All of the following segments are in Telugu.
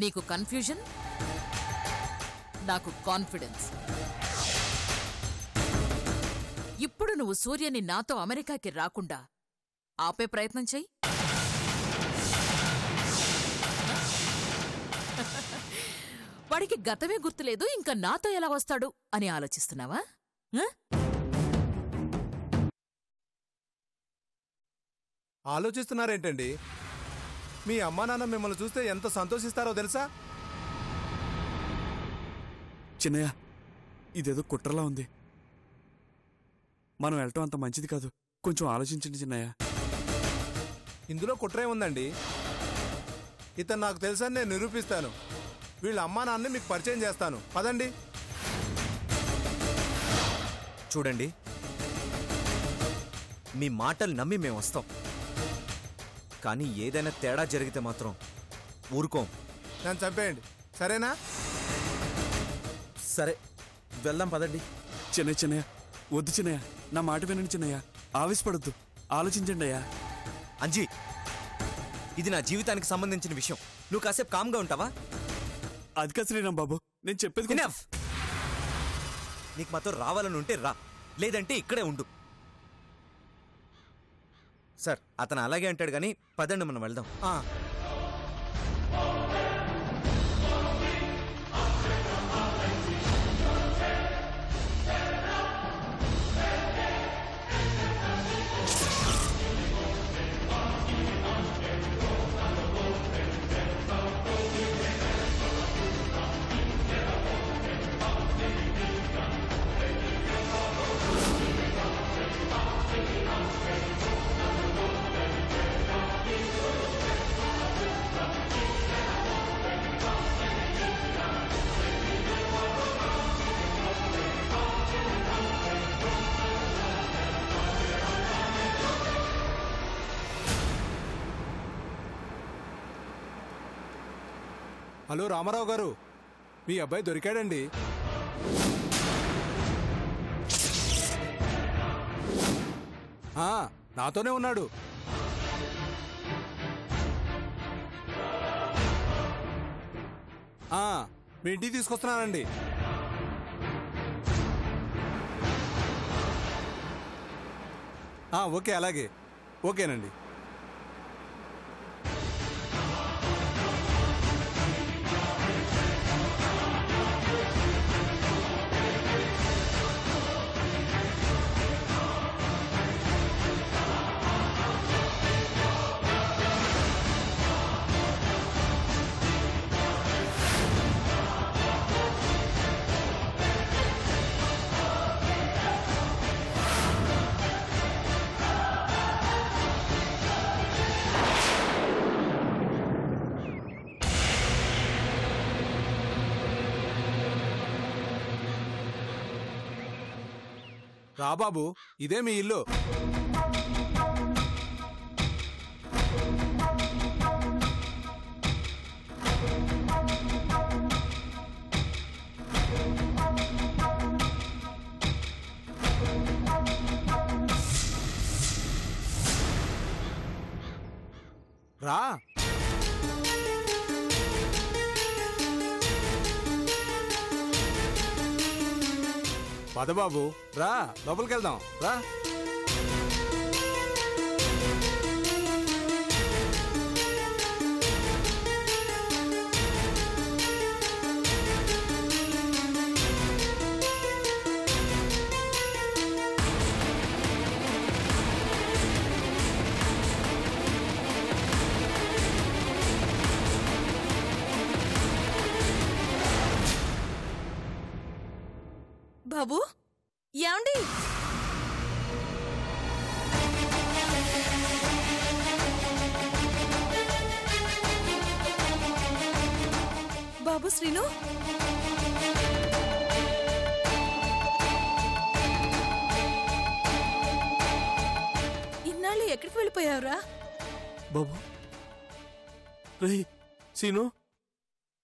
నీకు కన్ఫ్యూజన్, నాకు కాన్ఫిడెన్స్. ఇప్పుడు నువ్వు సూర్యని నాతో అమెరికాకి రాకుండా ఆపే ప్రయత్నం చెయ్యి. వాడికి గతమే గుర్తులేదు, ఇంకా నాతో ఎలా వస్తాడు అని ఆలోచిస్తున్నావా? ఆలోచిస్తున్నారేంటండి? మీ అమ్మా నాన్న మిమ్మల్ని చూస్తే ఎంత సంతోషిస్తారో తెలుసా? చిన్నయ్య, ఇదేదో కుట్రలా ఉంది. మనం వెళ్ళటం అంత మంచిది కాదు. కొంచెం ఆలోచించండి చిన్నయ్య. ఇందులో కుట్రే ఉందండి. ఇతను నాకు తెలుసని నేను నిరూపిస్తాను. వీళ్ళ అమ్మా నాన్నని మీకు పరిచయం చేస్తాను. పదండి. చూడండి, మీ మాటలు నమ్మి మేము వస్తాం, కానీ ఏదైనా తేడా జరిగితే మాత్రం ఊరుకోం. నన్ను చంపేయండి, సరేనా? సరే, వెళ్దాం పదండి. చిన్నయ్య, వద్దు చిన్నయ్య, నా మాట వినండి చిన్నయ్య. ఆవేశపడద్దు, ఆలోచించండి అయ్యా. అంజీ, ఇది నా జీవితానికి సంబంధించిన విషయం. నువ్వు కాసేపు కామ్గా ఉంటావా? అది కాదు శ్రీరామ్ బాబు, నేను చెప్పేది. నీకు మాతో రావాలని ఉంటే రా, లేదంటే ఇక్కడే ఉండు. సార్, అతను అలాగే అంటాడు, కానీ పదండి మనం వెళ్దాం. హలో రామారావు గారు, మీ అబ్బాయి దొరికాడండి. నాతోనే ఉన్నాడు. మీ ఇంటికి తీసుకొస్తున్నానండి. ఓకే, అలాగే. ఓకేనండి. రా బాబు, ఇదే మీ ఇల్లు. రా. పదబాబు, రా, లోపలికి వెళ్దాం. రా. బాబు, యాండి? బాబు శ్రీను, ఇన్నాళ్ళు ఎక్కడికి వెళ్ళిపోయావురా? బాబు, రే సీను,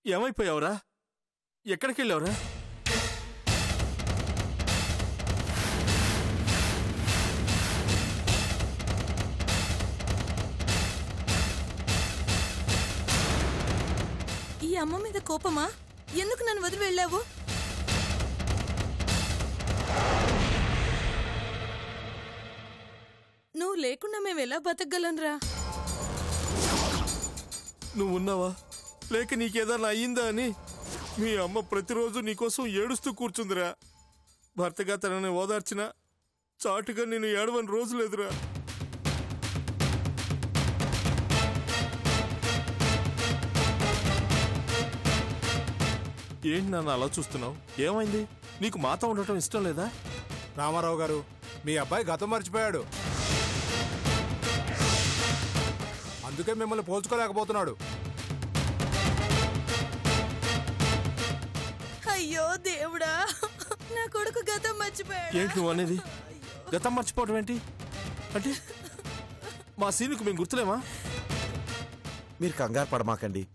ఏమైపోయావురా? ఎక్కడికి వెళ్ళావురా? ఈ అమ్మ మీద కోపమా? ఎందుకు నన్ను వదిలి వెళ్ళావు? నువ్వు లేకుండా మేము ఎలా బతకగలనరా? నువ్వున్నావా లేక నీకేదన్నా అయ్యిందా అని మీ అమ్మ ప్రతిరోజు నీకోసం ఏడుస్తూ కూర్చుందిరా. భర్తగా తనని ఓదార్చినా చాటుగా నేను ఏడవని రోజు లేదురా. ఏంటి నన్ను అలా చూస్తున్నావు? ఏమైంది? నీకు మాతో ఉండటం ఇష్టం లేదా? రామారావు గారు, మీ అబ్బాయి గతం మర్చిపోయాడు, అందుకే మిమ్మల్ని పోల్చుకోలేకపోతున్నాడు. అయ్యో దేవుడా, నా కొడుకు గతం మర్చిపోయాడు. ఏంటి నువ్వు అనేది? గతం మర్చిపోవడం ఏంటి అంటే మా సీనుకు మేము గుర్తులేమా? మీరు కంగారు పడమాకండి.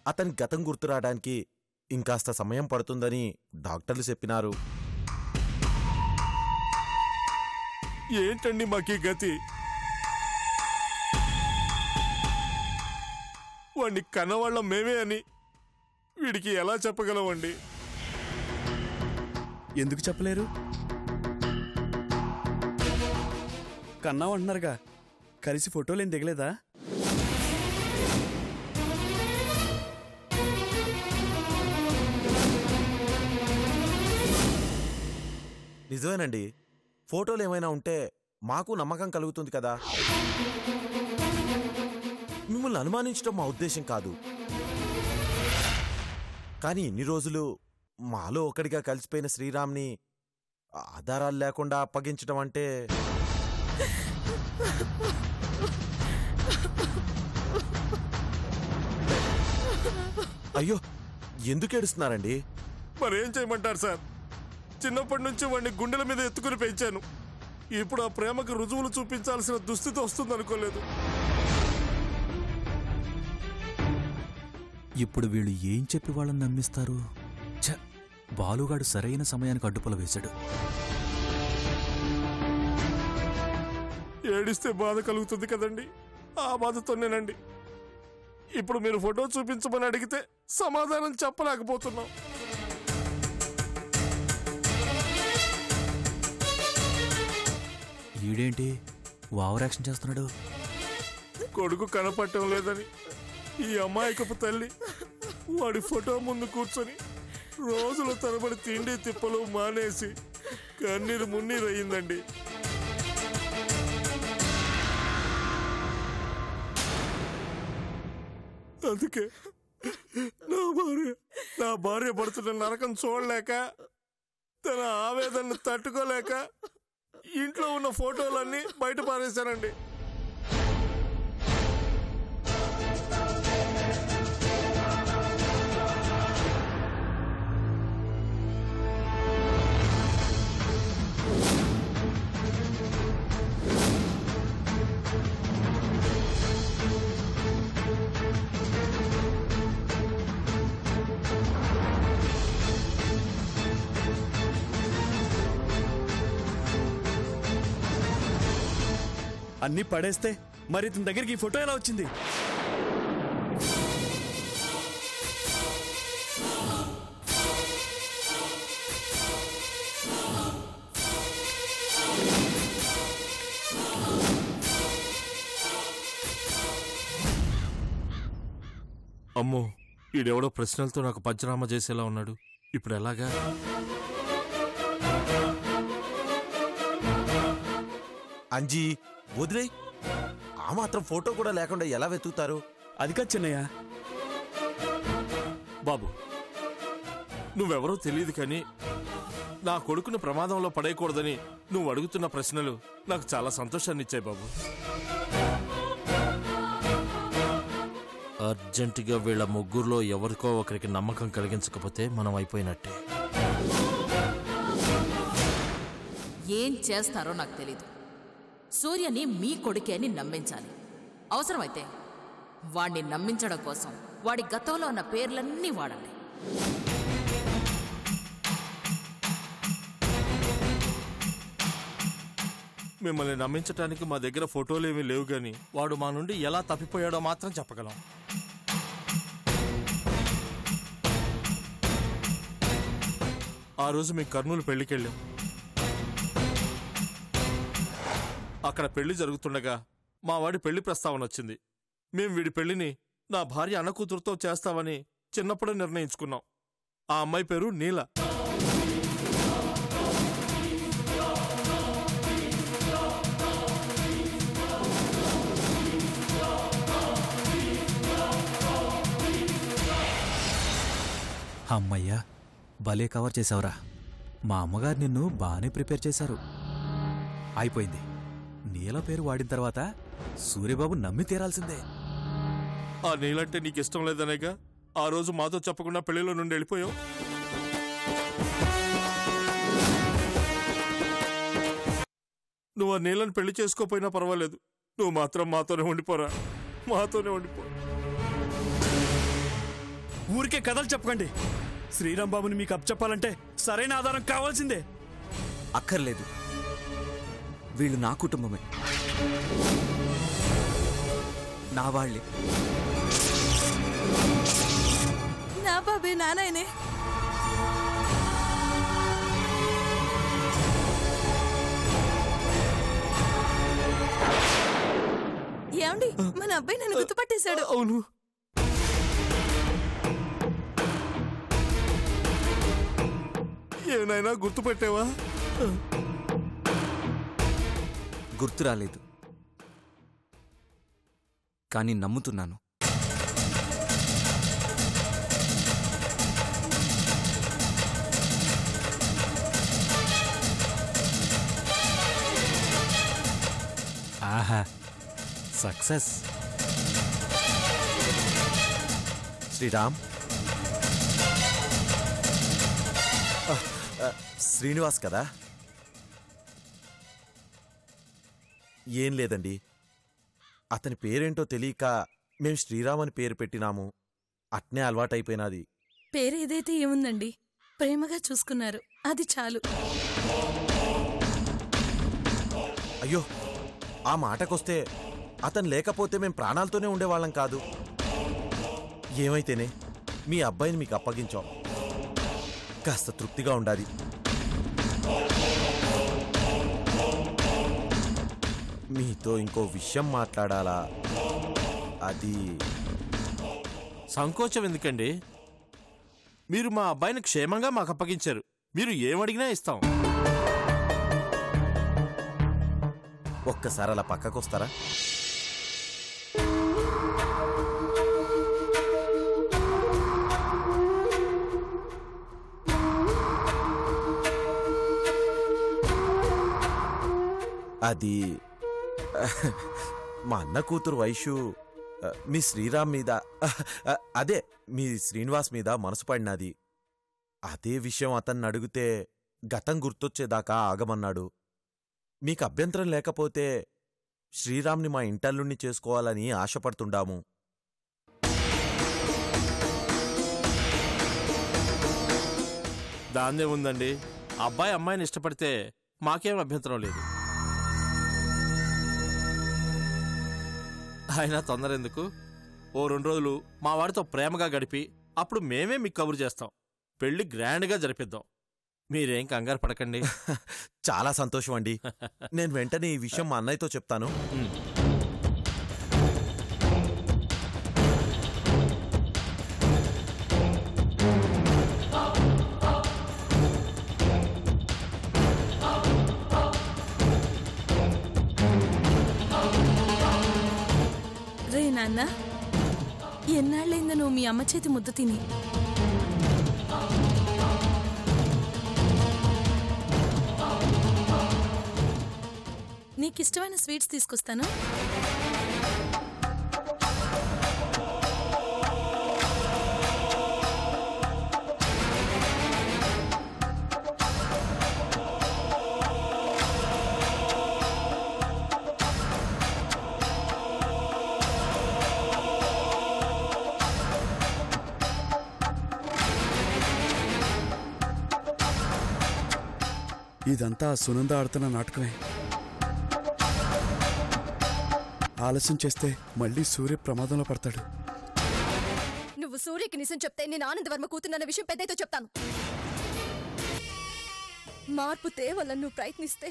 అతని గతం గుర్తు రావడానికి ఇంకాస్త సమయం పడుతుందని డాక్టర్లు చెప్పినారు. ఏంటండి మాకీ గతి? వాడిని కన్నవాళ్ళం మేమే అని వీడికి ఎలా చెప్పగలవండి? ఎందుకు చెప్పలేరు? కన్నావు అంటున్నారుగా, కలిసి ఫోటోలు ఏం దిగలేదా? నిజమేనండి, ఫోటోలు ఏమైనా ఉంటే మాకు నమ్మకం కలుగుతుంది కదా. మిమ్మల్ని అనుమానించడం మా ఉద్దేశం కాదు, కానీ ఇన్ని రోజులు మాలో ఒకడిగా కలిసిపోయిన శ్రీరామ్ని ఆధారాలు లేకుండా అప్పగించడం అంటే అయ్యో, ఎందుకు ఏడుస్తున్నారండి? మరేం చేయమంటారు సార్? చిన్నప్పటి నుంచి వాడిని గుండెల మీద ఎత్తుకుని పెంచాను. ఇప్పుడు ఆ ప్రేమకు రుజువులు చూపించాల్సిన దుస్థితి వస్తుందనుకోలేదు. ఇప్పుడు వీళ్ళు ఏం చెప్పి వాళ్ళని నమ్మిస్తారు? ఛ, బాలుగాడు సరైన సమయానికి అడ్డుపల వేశాడు. ఏడిస్తే బాధ కలుగుతుంది కదండి, ఆ బాధతోనేనండి ఇప్పుడు మీరు ఫోటో చూపించమని అడిగితే సమాధానం చెప్పలేకపోతున్నాం. ఈడేంటి ఓవర్ యాక్షన్ చేస్తున్నాడు? కొడుకు కనపడటం లేదని ఈ అమాయకపు తల్లి వాడి ఫోటో ముందు కూర్చొని రోజుల తరబడి తిండి తిప్పలు మానేసి కన్నీరు మున్నీరు అయ్యిందండి. అందుకే నా భార్య పడుతున్న నరకం చూడలేక, తన ఆవేదనను తట్టుకోలేక ఇంట్లో ఉన్న ఫోటోలన్నీ బయట పారేశానండి. అన్నీ పడేస్తే మరి ఇతని దగ్గరికి ఈ ఫోటో ఎలా వచ్చింది? అమ్మో, ఈడెవడో ప్రశ్నలతో నాకు పంచనామా చేసేలా ఉన్నాడు. ఇప్పుడు ఎలాగా? అంజీ, వదిలే. ఆ మాత్రం ఫోటో కూడా లేకుండా ఎలా వెతుకుతారు? అది కాదు చిన్నయ్య. బాబు, నువ్వెవరో తెలియదు కానీ నా కొడుకును ప్రమాదంలో పడేయకూడదని నువ్వు అడుగుతున్న ప్రశ్నలు నాకు చాలా సంతోషాన్ని ఇచ్చాయి బాబు. అర్జెంటుగా వీళ్ళ ముగ్గురులో ఎవరికో ఒకరికి నమ్మకం కలిగించకపోతే మనం అయిపోయినట్టే. ఏం చేస్తారో నాకు తెలీదు. సూర్యని మీ కొడుకే అని నమ్మించాలి. అవసరమైతే వాణ్ణి నమ్మించడం కోసం వాడి గతంలో ఉన్న పేర్లన్నీ వాడండి. మిమ్మల్ని నమ్మించటానికి మా దగ్గర ఫోటోలు ఏమీ లేవు గాని వాడు మా నుండి ఎలా తప్పిపోయాడో మాత్రం చెప్పగలం. రోజు మేము కర్నూలు పెళ్లికెళ్ళాం. అక్కడ పెళ్లి జరుగుతుండగా మా వాడి పెళ్లి ప్రస్తావన వచ్చింది. మేం వీడి పెళ్లిని నా భార్య అన్న కూతురుతో చేస్తామని చిన్నప్పుడే నిర్ణయించుకున్నాం. ఆ అమ్మాయి పేరు నీల. అమ్మయ్యా, భలే కవర్ చేసావురా. మా అమ్మగారు నిన్ను బాగానే ప్రిపేర్ చేశారు. అయిపోయింది. నీల పేరు వాడిన తర్వాత సూర్యబాబు నమ్మి తీరాల్సిందే. ఆ నీలంటే నీకు ఇష్టం లేదనేగా ఆ రోజు మాతో చెప్పకుండా పెళ్లిలో నుండి వెళ్ళిపోయావు. నువ్వు ఆ నీళ్ళని పెళ్లి చేసుకోపోయినా పర్వాలేదు, నువ్వు మాత్రం మాతోనే ఉండిపోరా. మాతోనే ఉండిపో. ఊరికే కథలు చెప్పకండి. శ్రీరామ్ బాబుని మీకు అప్పచెప్పాలంటే సరైన ఆధారం కావాల్సిందే. అక్కర్లేదు, వీళ్ళు నా కుటుంబమే, నా వాళ్ళే. నా బాబే నానాయనే. ఏమండి, మన అబ్బాయి నన్ను గుర్తుపట్టేశాడు. అవును, ఏమైనా గుర్తుపెట్టావా? గుర్తు రాలేదు, కానీ నమ్ముతున్నాను. ఆహా, సక్సెస్. శ్రీరామ్, శ్రీనివాస్ కదా? ఏం లేదండి, అతని పేరేంటో తెలియక మేం శ్రీరామ్ అని పేరు పెట్టినాము. అట్నే అలవాటైపోయినది. పేరు ఏదైతే ఏముందండి, ప్రేమగా చూసుకున్నారు, అది చాలు. అయ్యో, ఆ మాటకొస్తే అతను లేకపోతే మేం ప్రాణాలతోనే ఉండేవాళ్ళం కాదు. ఏమైతేనే మీ అబ్బాయిని మీకు అప్పగించాం, కాస్త తృప్తిగా ఉండాలి. మీతో ఇంకో విషయం మాట్లాడాలా? అది సంకోచం ఎందుకండి? మీరు మా అబ్బాయిని క్షేమంగా మాకు అప్పగించారు. మీరు ఏమడిగినా ఇస్తాం. ఒక్కసారి అలా పక్కకొస్తారా? అది మా అన్న కూతురు వైషు మీ శ్రీరామ్ మీద, అదే మీ శ్రీనివాస్ మీద మనసు పడినది. అదే విషయం అతన్ని అడిగితే గతం గుర్తొచ్చేదాకా ఆగమన్నాడు. మీకు అభ్యంతరం లేకపోతే శ్రీరామ్ని మా ఇంటల్లుణ్ణి చేసుకోవాలని ఆశపడుతుండాము. దాన్నే ఉందండి, అబ్బాయి అమ్మాయిని ఇష్టపడితే మాకేం అభ్యంతరం లేదు. అయినా తొందర ఎందుకు? ఓ 2 రోజులు మా వాడితో ప్రేమగా గడిపి అప్పుడు మేమే మీకు కబురు చేస్తాం. పెళ్లి గ్రాండ్గా జరిపిద్దాం. మీరేం కంగారు పడకండి. చాలా సంతోషం అండి. నేను వెంటనే ఈ విషయం మా అన్నయ్యతో చెప్తాను. రే నాన్న, ఎన్నాళ్ళైందా నువ్వు మీ అమ్మ చేతి ముద్ద తిని? నీకిష్టమైన స్వీట్స్ తీసుకొస్తాను. ఇదంతా సునంద ఆడుతున్న నాటకమే. ఆలస్యం చేస్తే మళ్ళీ సూర్య ప్రమాదంలో పడతాడు. నువ్వు సూర్యకి నిజం చెప్తే నేను ఆనందవర్మ కూతున్న విషయం పెద్దయితో చెప్తాను. మార్పు తేవాలని నువ్వు ప్రయత్నిస్తే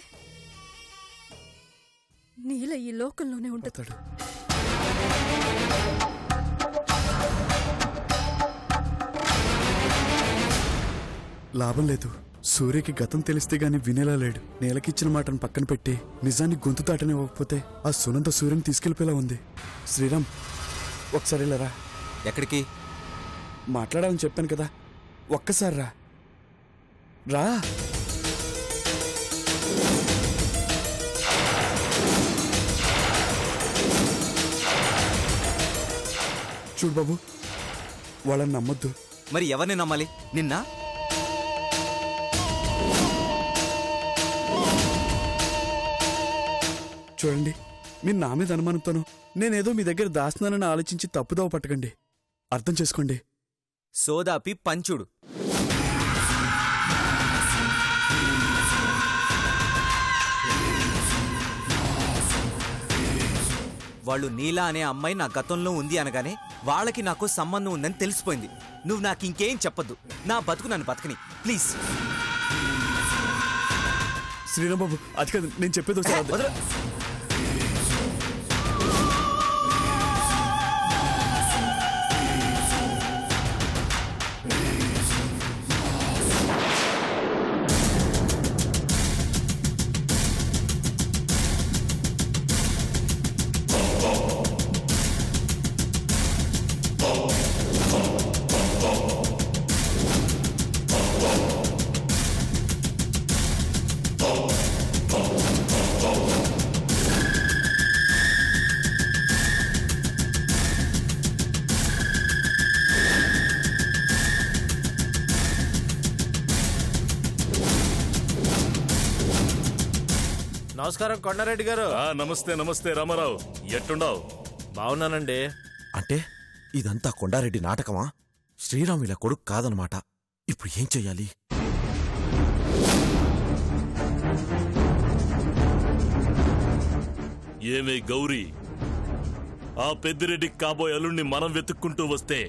నీల ఈ లోకంలోనే ఉంటుంది. లాభం లేదు. సూర్యకి గతం తెలిస్తే గాని వినేలా లేడు. నేలకిచ్చిన మాటను పక్కన పెట్టి నిజాన్ని గొంతు దాటనివ్వకపోతే ఆ సునంద సూర్యుని తీసుకెళ్లిపోయేలా ఉంది. శ్రీరామ్, ఒకసారి వెళ్ళరా. ఎక్కడికి? మాట్లాడాలని చెప్పాను కదా, ఒక్కసారి రా. రా. చూడు బాబు, వాళ్ళని నమ్మొద్దు. మరి ఎవరిని నమ్మాలి? నిన్న? చూడండి, మీరు నా మీద అనుమానంతోనూ నేనేదో మీ దగ్గర దాస్తున్నానని ఆలోచించి తప్పుదోవ పట్టకండి. అర్థం చేసుకోండి. సోదాపి పంచుడు. వాళ్ళు నీలా అనే అమ్మాయి నా గతంలో ఉంది అనగానే వాళ్ళకి నాకు సంబంధం ఉందని తెలిసిపోయింది. నువ్వు నాకు ఇంకేం చెప్పొద్దు. నా బతుకు నన్ను బతకని ప్లీజ్. శ్రీరామ్ బాబు, అది కాదు నేను చెప్పేది. ఒకసారి నమస్కారం కొండారెడ్డి గారు. నమస్తే నమస్తే రామారావు, ఎట్టుండావు? బాగున్నానండి. అంటే ఇదంతా కొండారెడ్డి నాటకమా? శ్రీరామ్ ఇలా కొడుకు కాదనమాట. ఇప్పుడు ఏం చెయ్యాలి? ఏమే గౌరీ, ఆ పెద్దిరెడ్డికి కాబోయే అల్లుణ్ణి మనం వెతుక్కుంటూ వస్తే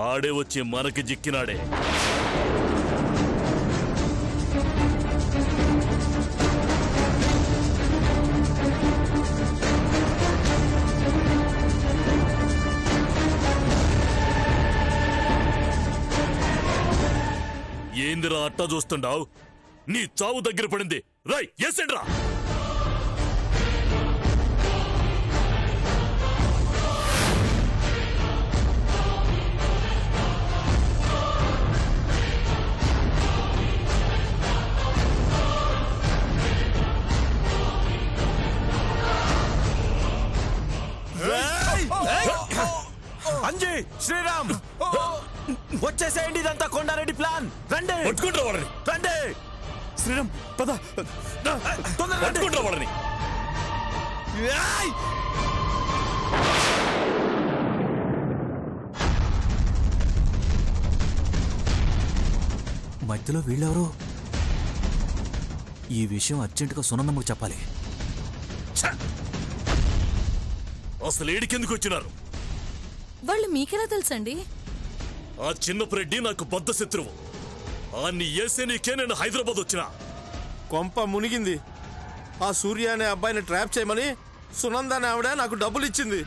ఆడే వచ్చి మనకి జిక్కినాడే. ఏందిరా అట్టా చూస్తుండావు? నీ చావు దగ్గర పడింది. రై ఏసండ్రా. అంజీ, శ్రీరామ్ వచ్చేసేయండి. ఇదంతా కొండారెడ్డి ప్లాన్. రండి, పట్టుకుంటా వాళ్ళని. రండి. శ్రీరామ్ పద, తొందరగా పట్టుకుంటా వాళ్ళని. మధ్యలో వీళ్ళెవరు? ఈ విషయం అర్జెంటుగా సునందమ్మకు చెప్పాలి. అసలు ఏడికెందుకు వచ్చినారు? వాళ్ళు మీకెలా తెలుసండి? ఆ చిన్నపురెడ్డి నాకు బద్ద శత్రువు. ఆన్ని ఏసే నీకే నేను హైదరాబాద్ వచ్చినా. కొంప మునిగింది. ఆ సూర్య అనే అబ్బాయిని ట్రాప్ చేయమని సునంద అనే ఆవిడ నాకు డబ్బులు ఇచ్చింది.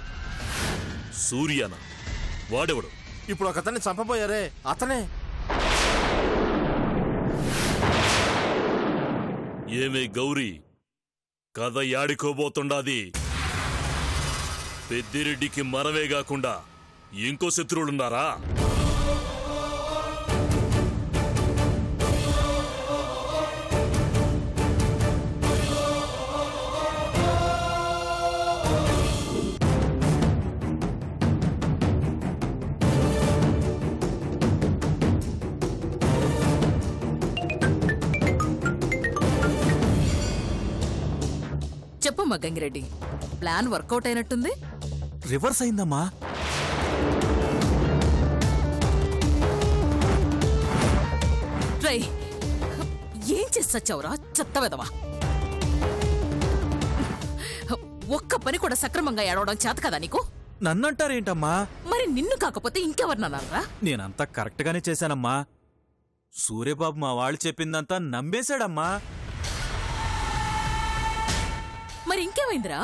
సూర్యనా? వాడెవడు? ఇప్పుడు ఒక అతన్ని చంపబోయారే, అతనే. ఏమే గౌరీ, కథ యాడికోబోతుండాది? పెద్దిరెడ్డికి మనమే కాకుండా ఇంకో శత్రువులున్నారా? చెప్పమ్మా గంగిరెడ్డి, ప్లాన్ వర్కౌట్ అయినట్టుంది. రివర్స్ అయిందమ్మా. రై, ఏం చేసొచ్చావురా చెత్త వెదవా? ఒక్క పని కూడా సక్రమంగా ఏడవడం చేత కదా నీకు? నన్నంటారేంటమ్మా? మరి నిన్ను కాకపోతే ఇంకెవరినన్నారా? నేనంతా కరెక్ట్గానే చేశానమ్మా. సూర్యబాబు మా వాళ్ళు చెప్పిందంతా నమ్మేశాడమ్మా. మరి ఇంకేమైందిరా?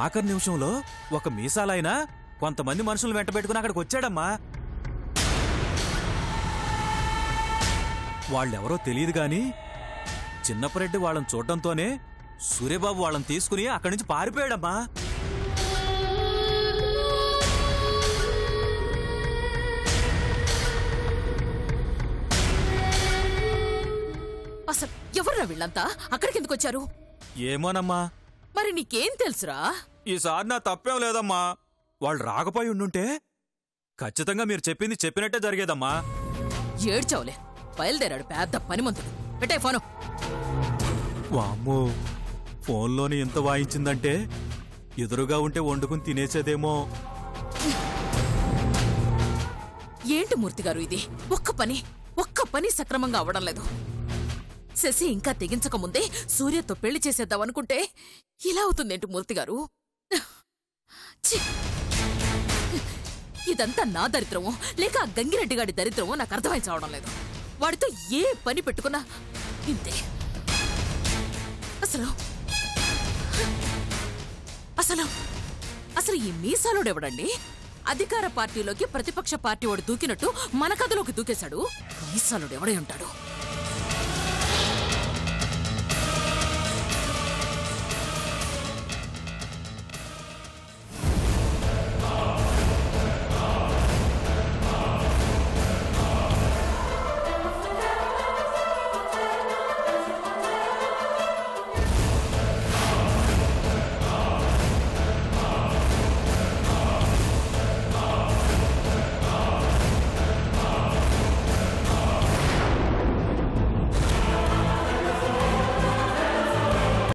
ఆఖరి నిమిషంలో ఒక మీసాలైనా కొంతమంది మనుషులు వెంట పెట్టుకుని అక్కడికి వచ్చాడమ్మా. వాళ్ళెవరో తెలియదు గాని చిన్నపరెడ్డి వాళ్ళని చూడటంతోనే సూర్యబాబు వాళ్ళని తీసుకుని అక్కడి నుంచి పారిపోయాడమ్మా. అసలు ఎవర్రా వీళ్ళంతా? అక్కడికి ఎందుకు వచ్చారు? ఏమోనమ్మా, మరి నీకేం తెలుసురా? ఈసారి నా తప్పేం లేదమ్మా. వాళ్ళు రాకపోయి ఉండుంటే ఖచ్చితంగా మీరు చెప్పింది చెప్పినట్టే జరిగేదమ్మా. ఏడ్చావులే, బయలుదేరాడు పెద్ద పనిమంతుడు. పెట్టే ఫోను. వామ్మో, ఫోన్లోని ఇంత వాయించిందంటే ఎదురుగా ఉంటే వండుకుని తినేసేదేమో. ఏంటి మూర్తి గారు ఇది? ఒక్క పని సక్రమంగా అవడం లేదు. శశి ఇంకా తెగించక ముందే సూర్యతో పెళ్లి చేసేద్దామనుకుంటే ఇలా అవుతుందేంటి మూర్తి గారు? ఛీ! ఇదంతా నా దరిద్రమో లేక ఆ గంగిరెడ్డి గాడి దరిద్రమో నాకు అర్థమై చావడం లేదు. వాడితో ఏ పని పెట్టుకున్నా ఇంతే. అసలు ఈ మీసాలోడెవడండి? అధికార పార్టీలోకి ప్రతిపక్ష పార్టీ వాడు దూకినట్టు మన కథలోకి దూకేశాడు. మీసాలోడెవడై ఉంటాడు?